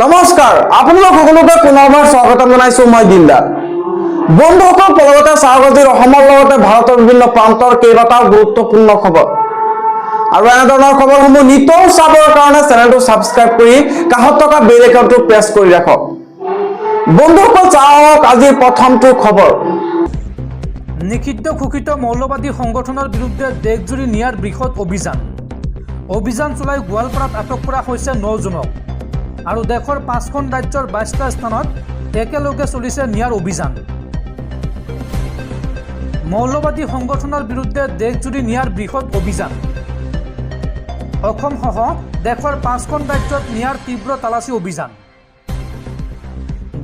নমস্কাৰ আপোনালোক সকলোকে পুনৰবাৰ স্বাগতম জনাইছো মই দিলদাৰ বন্ধুসকল পৰৱৰ্তী স্বাগতিৰ অসমৰ লগতে ভাৰতৰ বিভিন্ন প্ৰান্তৰ কেইবাটাও গুৰুত্বপূৰ্ণ খবৰ আৰু এনেধৰণৰ খবৰসমূহ নিতৌ চাবৰ কাৰণে চেনেলটো সাবস্ক্ৰাইব কৰি কাষত থকা বেল আইকনটো প্ৰেছ কৰি ৰাখক বন্ধুসকল চাওক আজিৰ প্ৰথমটো খবৰ নিষিদ্ধ ঘোষিত মৌলবাদী সংগঠনৰ বিৰুদ্ধে দেশজুৰি নিয়াৰ বৃহৎ অভিযান চলাই গোৱালপাৰাত আটক কৰা হৈছে 9 জনক আৰু দেশৰ 5খন ৰাজ্যৰ 22টা স্থানত একেলগে চলিছে নিয়াৰ অভিযান মৌলবাদী সংগঠনৰ বিৰুদ্ধে দেশজুৰি নিয়াৰ বৃহৎ অভিযান অসমসহ দেশৰ 5খন ৰাজ্যত নিয়াৰ তীব্ৰ তালাচী অভিযান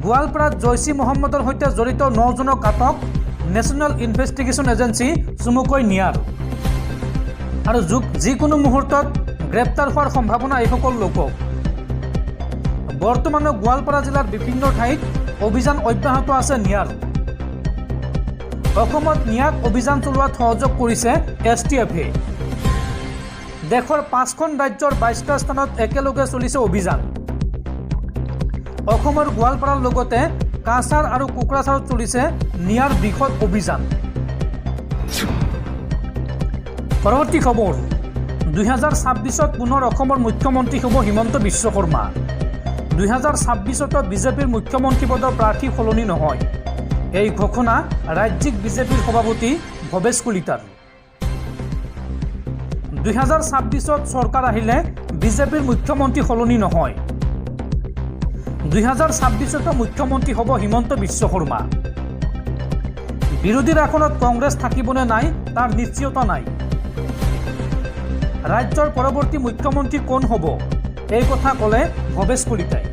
গোৱালপাৰাত জৈশী মহম্মদৰ সৈতে জড়িত 9 জনক আটক নেশ্যনেল ইনভেষ্টিগেশ্যন এজেন্সি চমুকৈ নিয়াৰ আৰু যিকোনো মুহূৰ্তত গ্ৰেপ্তাৰ হোৱাৰ সম্ভাৱনা এইসকল লোকক বৰ্তমানে গোৱালপাৰা জিলাৰ বিভিন্ন ঠাইত অভিযান অব্যাহত আছে নিয়াৰ অসমত নিয়াক অভিযান চলোৱাত সহযোগ কৰিছে STFে দেশৰ 5খন ৰাজ্যৰ 22টা স্থানত একেলগে চলিছে অভিযান অসমৰ গোৱালপাৰাৰ লগতে কাছাৰ আৰু কোকৰাঝাৰত চলিছে নিয়াৰ বৃহৎ অভিযান পৰৱৰ্তী খবৰ 2026ত পুনৰ অসমৰ মুখ্যমন্ত্ৰী হ'ব হিমন্ত বিশ্ব শৰ্মা 2026ত বিজেপিৰ মুখ্যমন্ত্ৰী পদৰ প্ৰাৰ্থী সলনি নহয় এই ঘোষণা ৰাজ্যিক বিজেপিৰ সভাপতি ভৱেশ কলিতাৰ 2026ত চৰকাৰ আহিলে বিজেপিৰ মুখ্যমন্ত্ৰী সলনি নহয় 2026ত মুখ্যমন্ত্ৰী হ'ব হিমন্ত বিশ্ব শৰ্মা বিৰোধীৰ আসনত কংগ্ৰেছ থাকিবনে নাই তাৰ নিশ্চয়তা নাই ৰাজ্যৰ পৰৱৰ্তী মুখ্যমন্ত্ৰী কোন হ'ব এই কথা ক'লে ভৱেশ কলিতাই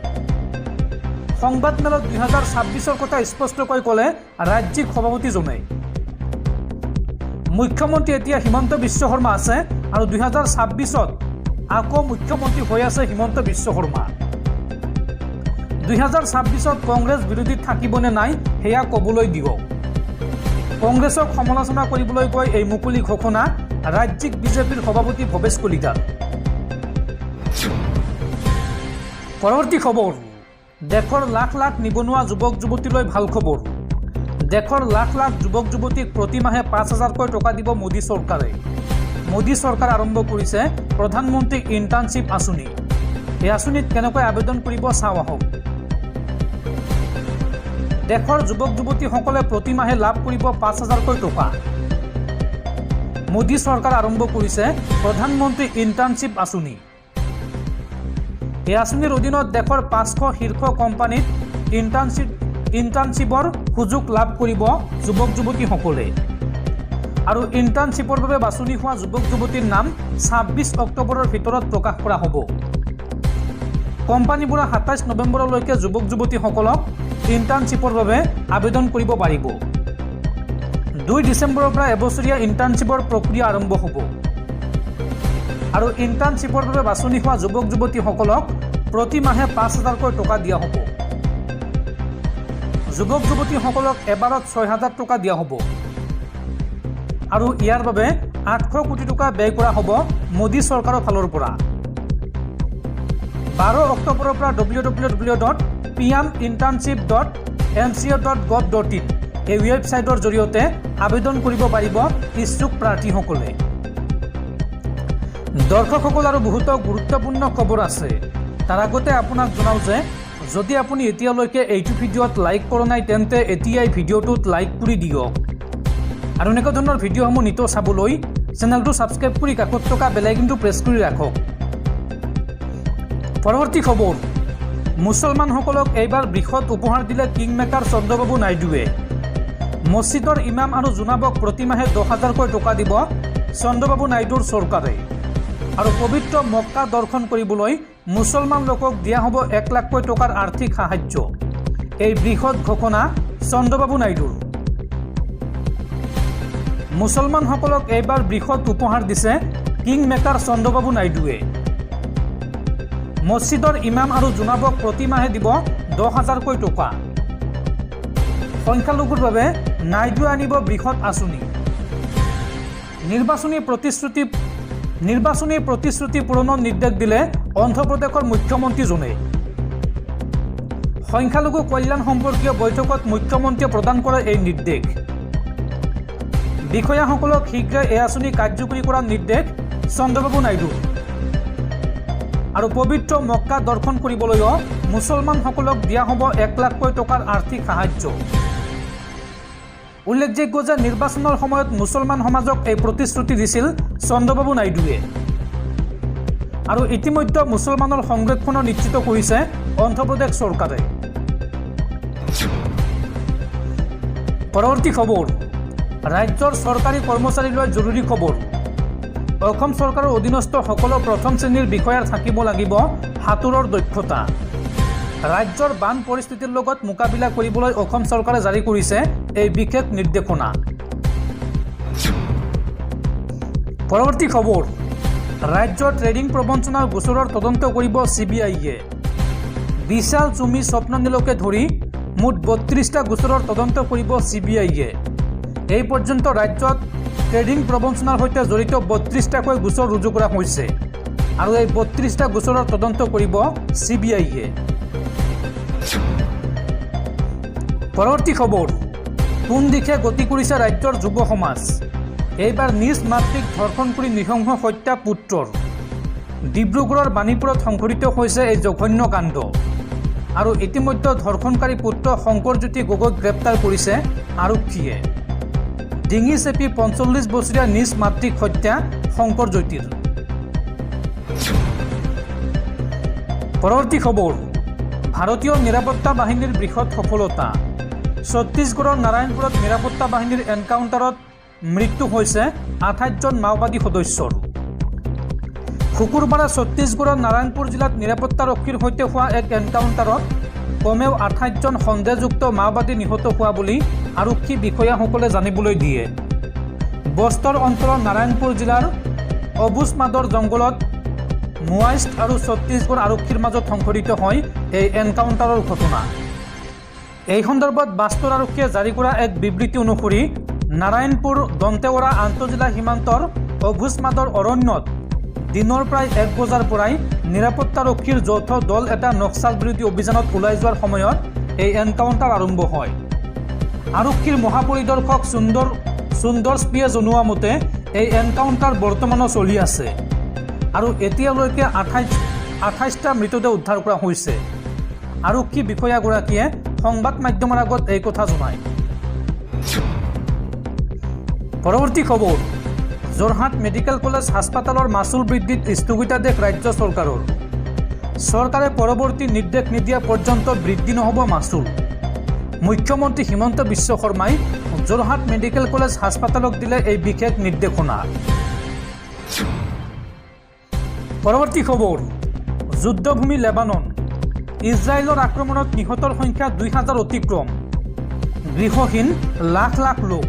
সংবাদমেলত 2026ৰ কথা স্পষ্টকৈ ক'লে ৰাজ্যিক সভাপতিজনে মুখ্যমন্ত্ৰী এতিয়া হিমন্ত বিশ্ব শৰ্মা আছে আৰু 2026ত আকৌ মুখ্যমন্ত্ৰী হৈ আছে হিমন্ত বিশ্ব শৰ্মা 2026ত কংগ্ৰেছ বিৰোধীত থাকিবনে নাই সেয়া ক'বলৈ দিয়ক কংগ্ৰেছক সমালোচনা কৰিবলৈ গৈ এই মুকলি ঘোষণা ৰাজ্যিক বিজেপিৰ সভাপতি ভৱেশ কলিতাৰ পৰৱৰ্তী খবৰ দেশৰ লাখ লাখ নিবনুৱা যুৱক যুৱতীলৈ ভাল খবৰ দেশৰ লাখ লাখ যুৱক যুৱতীক প্ৰতিমাহে 5,000কৈ টকা দিব মোদী চৰকাৰে মোদী চৰকাৰ আৰম্ভ কৰিছে প্ৰধানমন্ত্ৰী ইণ্টাৰ্ণশ্বিপ আঁচনি এই আঁচনিত কেনেকৈ আবেদন কৰিব চাওঁ আহক দেশৰ যুৱক যুৱতীসকলে প্ৰতিমাহে লাভ কৰিব 5,000কৈ টকা মোদী চৰকাৰ আৰম্ভ কৰিছে প্ৰধানমন্ত্ৰী ইণ্টাৰ্ণশ্বিপ আঁচনি এই আঁচনিৰ অধীনত দেশৰ 500 শীৰ্ষ কোম্পানীত ইণ্টাৰ্ণশ্বিপৰ সুযোগ লাভ কৰিব যুৱক যুৱতীসকলে আৰু ইণ্টাৰ্ণশ্বিপৰ বাবে বাছনি হোৱা যুৱক যুৱতীৰ নাম 26 অক্টোবৰৰ ভিতৰত প্ৰকাশ কৰা হ'ব কোম্পানীবোৰে 27 নৱেম্বৰলৈকে যুৱক যুৱতীসকলক ইণ্টাৰ্ণশ্বিপৰ বাবে আবেদন কৰিব পাৰিব 2 ডিচেম্বৰৰ পৰা এবছৰীয়া ইণ্টাৰ্ণশ্বিপৰ প্ৰক্ৰিয়া আৰম্ভ হ'ব আৰু ইণ্টাৰ্ণশ্বিপৰ বাবে বাছনি হোৱা যুৱক যুৱতীসকলক প্ৰতিমাহে 5,000কৈ টকা দিয়া হ'ব যুৱক যুৱতীসকলক এবাৰত 6,000 টকা দিয়া হ'ব আৰু ইয়াৰ বাবে 800 কোটি টকা ব্যয় কৰা হ'ব মোদী চৰকাৰৰ ফালৰ পৰা 12 অক্টোবৰৰ পৰা www.pminternship.nco.gov.in এই ৱেবছাইটৰ জৰিয়তে আবেদন কৰিব পাৰিব ইচ্ছুক প্ৰাৰ্থীসকলে দৰ্শকসকল আৰু বহুতো গুৰুত্বপূৰ্ণ খবৰ আছে তাৰ আগতে আপোনাক জনাওঁ যে যদি আপুনি এতিয়ালৈকে এইটো ভিডিঅ'ত লাইক কৰা নাই তেন্তে এতিয়াই ভিডিঅ'টোত লাইক কৰি দিয়ক আৰু এনেকুৱা ধৰণৰ ভিডিঅ'সমূহ নিতৌ চাবলৈ চেনেলটো ছাবস্ক্ৰাইব কৰি কাষত থকা বেল আইকনটো প্ৰেছ কৰি ৰাখক পৰৱৰ্তী খবৰ মুছলমানসকলক এইবাৰ বৃহৎ উপহাৰ দিলে কিংমেকাৰ চন্দ্ৰবাবু নাইডুৱে মছজিদৰ ইমাম আৰু জোনাবক প্ৰতিমাহে 10,000কৈ টকা দিব চন্দ্ৰবাবু নাইডুৰ চৰকাৰে আৰু পবিত্ৰ মক্কা দৰ্শন কৰিবলৈ মুছলমান লোকক দিয়া হ'ব 1 লাখকৈ টকাৰ আৰ্থিক সাহায্য এই বৃহৎ ঘোষণা চন্দ্ৰবাবু নাইডুৰ মুছলমানসকলক এইবাৰ বৃহৎ উপহাৰ দিছে কিংমেকাৰ চন্দ্ৰবাবু নাইডুৱে মছজিদৰ ইমাম আৰু জোনাবক প্ৰতিমাহে দিব 10,000কৈ টকা সংখ্যালঘুৰ বাবে নাইডুৱে আনিব বৃহৎ আঁচনি নিৰ্বাচনী প্ৰতিশ্ৰুতি পূৰণৰ নিৰ্দেশ দিলে অন্ধ্ৰপ্ৰদেশৰ মুখ্যমন্ত্ৰীজনে সংখ্যালঘু কল্যাণ সম্পৰ্কীয় বৈঠকত মুখ্যমন্ত্ৰীয়ে প্ৰদান কৰে এই নিৰ্দেশ। বিষয়াসকলক শীঘ্ৰে এই আঁচনি কাৰ্যকৰী কৰাৰ নিৰ্দেশ চন্দ্ৰবাবু নাইডুৰ। আৰু পবিত্ৰ মক্কা দৰ্শন কৰিবলৈও মুছলমানসকলক দিয়া হ'ব 1 লাখকৈ টকাৰ আৰ্থিক সাহায্য। উল্লেখযোগ্য যে নিৰ্বাচনৰ সময়ত মুছলমান সমাজক এই প্ৰতিশ্ৰুতি দিছিল চন্দ্ৰবাবু নাইডুৱে। আৰু ইতিমধ্যে মুছলমানৰ সংৰক্ষণ নিশ্চিত কৰিছে অন্ধ্ৰপ্ৰদেশ চৰকাৰে। পৰৱৰ্তী খবৰ, ৰাজ্যৰ চৰকাৰী কৰ্মচাৰীলৈ জৰুৰী খবৰ। অসম চৰকাৰৰ অধীনস্থ সকলো প্ৰথম শ্ৰেণীৰ বিষয়াৰ থাকিব লাগিব সাঁতোৰৰ দক্ষতা। ৰাজ্যৰ বান পৰিস্থিতিৰ লগত মোকাবিলা কৰিবলৈ অসম চৰকাৰে জাৰি কৰিছে এই বিশেষ নিৰ্দেশনা। পৰৱৰ্তী খবৰ, ৰাজ্যৰ ট্ৰেডিং প্ৰবঞ্চনাৰ গোচৰৰ তদন্ত কৰিব CBIয়ে। বিশাল জুমি স্বপ্ননীলকে ধৰি মুঠ 32টা গোচৰৰ তদন্ত কৰিব CBIয়ে। এই পৰ্যন্ত ৰাজ্যত ট্ৰেডিং প্ৰবঞ্চনাৰ সৈতে জড়িত 32টাকৈ গোচৰ ৰুজু কৰা হৈছে আৰু এই 32টা গোচৰৰ তদন্ত কৰিব CBIয়ে। পৰৱৰ্তী খবৰ, কোন দিশে গতি কৰিছে ৰাজ্যৰ যুৱ সমাজ। এইবাৰ নিজ মাতৃক ধৰ্ষণ কৰি নৃশংস হত্যা পুত্ৰৰ। ডিব্ৰুগড়ৰ বাণীপুৰত সংঘটিত হৈছে এই জঘন্য কাণ্ড আৰু ইতিমধ্যে ধৰ্ষণকাৰী পুত্ৰ শংকৰজ্যোতি গগৈক গ্ৰেপ্তাৰ কৰিছে আৰক্ষীয়ে। ডিঙি চেপি 45 বছৰীয়া নিজ মাতৃক হত্যা শংকৰজ্যোতিৰ। পৰৱৰ্তী খবৰ, ভাৰতীয় নিৰাপত্তা বাহিনীৰ বৃহৎ সফলতা। ছত্তীশগড়ৰ নাৰায়ণপুৰত নিৰাপত্তা বাহিনীৰ এনকাউণ্টাৰত মৃত্যু হৈছে 28জন মাওবাদী সদস্যৰ। শুকুৰবাৰে ছত্তীশগড়ৰ নাৰায়ণপুৰ জিলাত নিৰাপত্তাৰক্ষীৰ সৈতে হোৱা এক এনকাউণ্টাৰত কমেও 28জন সন্দেহযুক্ত মাওবাদী নিহত হোৱা বুলি আৰক্ষী বিষয়াসকলে জানিবলৈ দিয়ে। বস্তৰ অঞ্চলৰ নাৰায়ণপুৰ জিলাৰ অবুজমাদৰ জংঘলত মাওইষ্ট আৰু ছত্তীশগড় আৰক্ষীৰ মাজত সংঘটিত হয় এই এনকাউণ্টাৰৰ ঘটনা। এই সন্দৰ্ভত বাস্তৰ আৰক্ষীয়ে জাৰি কৰা এক বিবৃতি অনুসৰি নাৰায়ণপুৰ দন্তেৱাৰা আন্তঃজিলা সীমান্তৰ অবুজমাদৰ অৰণ্যত দিনৰ প্ৰায় 1 বজাৰ পৰাই নিৰাপত্তাৰক্ষীৰ যৌথ দল এটা নক্সাল বিৰোধী অভিযানত ওলাই যোৱাৰ সময়ত এই এনকাউণ্টাৰ আৰম্ভ হয়। আৰক্ষীৰ মহাপৰিদৰ্শক সুন্দৰ স্পিয়ে জনোৱা মতে এই এনকাউণ্টাৰ বৰ্তমানো চলি আছে আৰু এতিয়ালৈকে 28টা মৃতদেহ উদ্ধাৰ কৰা হৈছে। আৰক্ষী বিষয়াগৰাকীয়ে সংবাদ মাধ্যমৰ আগত এই কথা জনায়। পৰৱৰ্তী খবৰ, যোৰহাট মেডিকেল কলেজ হাস্পাতালৰ মাচুল বৃদ্ধিত স্থগিতাদেশ ৰাজ্য চৰকাৰৰ। চৰকাৰে পৰৱৰ্তী নিৰ্দেশ নিদিয়া পৰ্যন্ত বৃদ্ধি নহ'ব মাচুল। মুখ্যমন্ত্ৰী হিমন্ত বিশ্ব শৰ্মাই যোৰহাট মেডিকেল কলেজ হাস্পাতালক দিলে এই বিশেষ নিৰ্দেশনা। পৰৱৰ্তী খবৰ, যুদ্ধভূমি লেবানন। ইজৰাইলৰ আক্ৰমণত নিহতৰ সংখ্যা 2000 অতিক্ৰম। গৃহহীন লাখ লাখ লোক।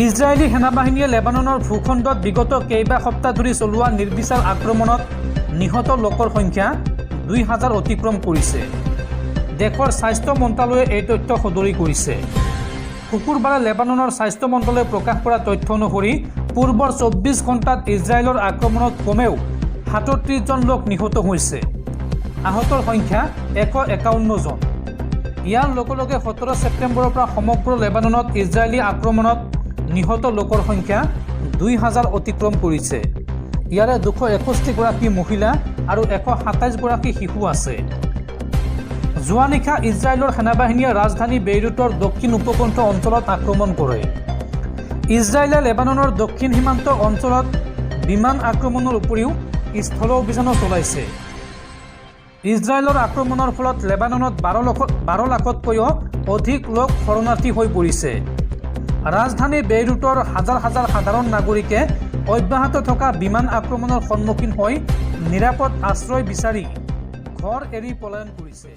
ইজৰাইলী সেনাবাহিনীয়ে লেবাননৰ ভূখণ্ডত বিগত কেইবা সপ্তাহ ধৰি চলোৱা নিৰ্বিচাৰ আক্ৰমণত নিহত লোকৰ সংখ্যা 2000 অতিক্ৰম কৰিছে। দেশৰ স্বাস্থ্য মন্ত্ৰালয়ে এই তথ্য সদৰি কৰিছে। শুকুৰবাৰে লেবাননৰ স্বাস্থ্য মন্ত্ৰালয়ে প্ৰকাশ কৰা তথ্য অনুসৰি পূৰ্বৰ 24 ঘণ্টাত ইজৰাইলৰ আক্ৰমণত কমেও 37 জন লোক নিহত হৈছে। আহতৰ সংখ্যা 151 জন। ইয়াৰ লগে লগে 17 ছেপ্টেম্বৰৰ পৰা সমগ্ৰ লেবাননত ইজৰাইলী আক্ৰমণত নিহত লোকৰ সংখ্যা 2000 অতিক্ৰম কৰিছে। ইয়াৰে 261 গৰাকী মহিলা আৰু 127 গৰাকী শিশু আছে। যোৱা নিশা ইজৰাইলৰ সেনাবাহিনীয়ে ৰাজধানী বেইৰুটৰ দক্ষিণ উপকণ্ঠ অঞ্চলত আক্ৰমণ কৰে। ইজৰাইলে লেবাননৰ দক্ষিণ সীমান্ত অঞ্চলত বিমান আক্ৰমণৰ উপৰিও স্থল অভিযানো চলাইছে। ইজৰাইলৰ আক্ৰমণৰ ফলত লেবাননত 12 লাখতকৈও অধিক লোক শৰণাৰ্থী হৈ পৰিছে। ৰাজধানী বেইৰুটৰ হাজাৰ হাজাৰ সাধাৰণ নাগৰিকে অব্যাহত থকা বিমান আক্ৰমণৰ সন্মুখীন হৈ নিৰাপদ আশ্ৰয় বিচাৰি ঘৰ এৰি পলায়ন কৰিছে।